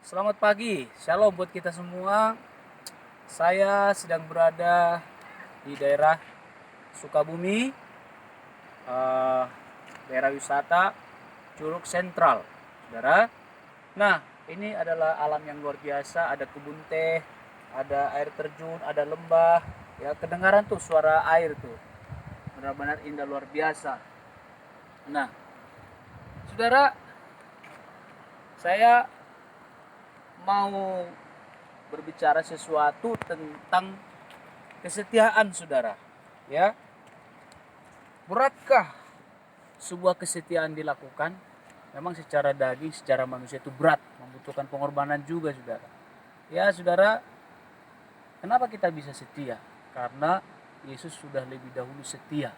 Selamat pagi, shalom buat kita semua. Saya sedang berada di daerah Sukabumi, eh, daerah wisata Curug Sentral, saudara. Nah, ini adalah alam yang luar biasa. Ada kebun teh, ada air terjun, ada lembah. Ya, kedengaran tuh suara air tuh, benar-benar indah luar biasa. Nah, saudara, saya mau berbicara sesuatu tentang kesetiaan, saudara. Ya, beratkah sebuah kesetiaan dilakukan? Memang secara daging, secara manusia itu berat, membutuhkan pengorbanan juga, saudara. Ya, saudara, kenapa kita bisa setia? Karena Yesus sudah lebih dahulu setia.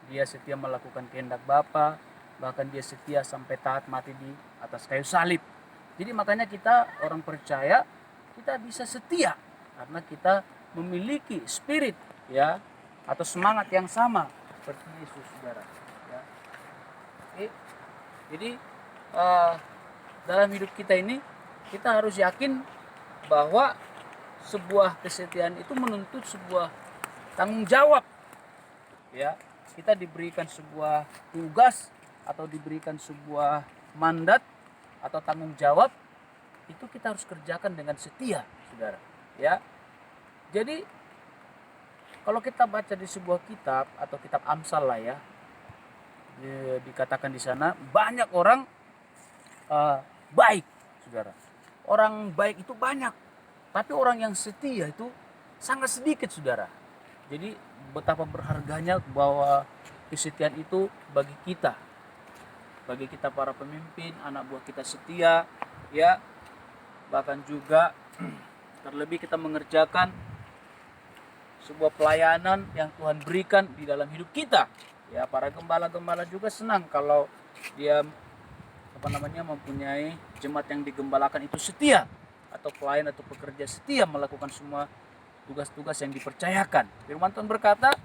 Dia setia melakukan kehendak Bapa, bahkan dia setia sampai taat mati di atas kayu salib. Jadi makanya kita orang percaya kita bisa setia karena kita memiliki spirit, ya, atau semangat yang sama seperti Yesus, saudara. Ya. Jadi eh, dalam hidup kita ini kita harus yakin bahwa sebuah kesetiaan itu menuntut sebuah tanggung jawab. Ya, kita diberikan sebuah tugas atau diberikan sebuah mandat atau tanggung jawab, itu kita harus kerjakan dengan setia, saudara. Ya, jadi kalau kita baca di sebuah kitab atau kitab Amsal lah ya, dikatakan di sana banyak orang baik, saudara. Orang baik itu banyak, tapi orang yang setia itu sangat sedikit, saudara. Jadi betapa berharganya bahwa kesetiaan itu bagi kita para pemimpin, anak buah kita setia, ya. Bahkan juga terlebih kita mengerjakan sebuah pelayanan yang Tuhan berikan di dalam hidup kita. Ya, para gembala-gembala juga senang kalau dia mempunyai jemaat yang digembalakan itu setia, atau pelayan atau pekerja setia melakukan semua tugas-tugas yang dipercayakan. Firman Tuhan berkata,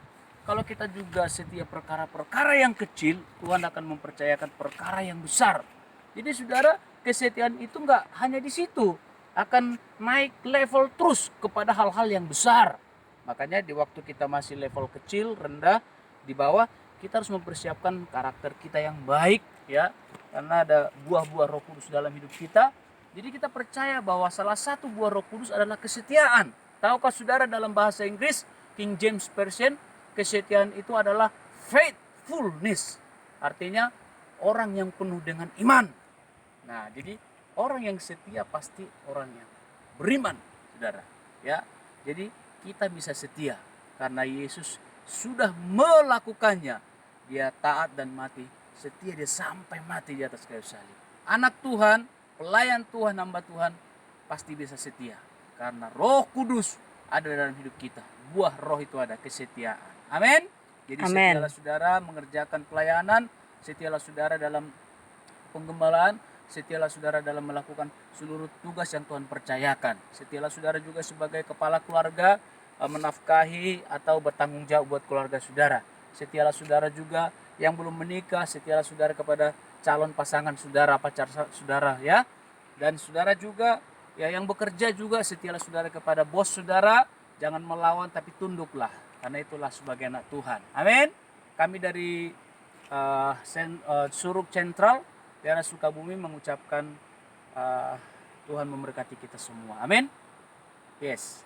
kalau kita juga setia perkara-perkara yang kecil, Tuhan akan mempercayakan perkara yang besar. Jadi saudara, kesetiaan itu nggak hanya di situ, akan naik level terus kepada hal-hal yang besar. Makanya di waktu kita masih level kecil, rendah, di bawah, kita harus mempersiapkan karakter kita yang baik, ya, karena ada buah-buah Roh Kudus dalam hidup kita. Jadi kita percaya bahwa salah satu buah Roh Kudus adalah kesetiaan. Tahukah saudara, dalam bahasa Inggris King James Version, kesetiaan itu adalah faithfulness. Artinya orang yang penuh dengan iman. Nah, jadi orang yang setia pasti orang yang beriman, saudara. Ya, jadi kita bisa setia karena Yesus sudah melakukannya. Dia taat dan mati setia, dia sampai mati di atas kayu salib. Anak Tuhan, pelayan Tuhan, hamba Tuhan pasti bisa setia karena Roh Kudus ada dalam hidup kita. Buah roh itu ada, kesetiaan. Amin. Jadi setialah saudara mengerjakan pelayanan, setialah saudara dalam penggembalaan, setialah saudara dalam melakukan seluruh tugas yang Tuhan percayakan. Setialah saudara juga sebagai kepala keluarga, menafkahi atau bertanggung jawab buat keluarga saudara. Setialah saudara juga yang belum menikah, setialah saudara kepada calon pasangan saudara, pacar saudara, ya. Dan saudara juga ya yang bekerja juga, setialah saudara kepada bos saudara. Jangan melawan tapi tunduklah, karena itulah sebagai anak Tuhan. Amin. Kami dari Curug Sentral, daerah Sukabumi mengucapkan Tuhan memberkati kita semua. Amin. Yes.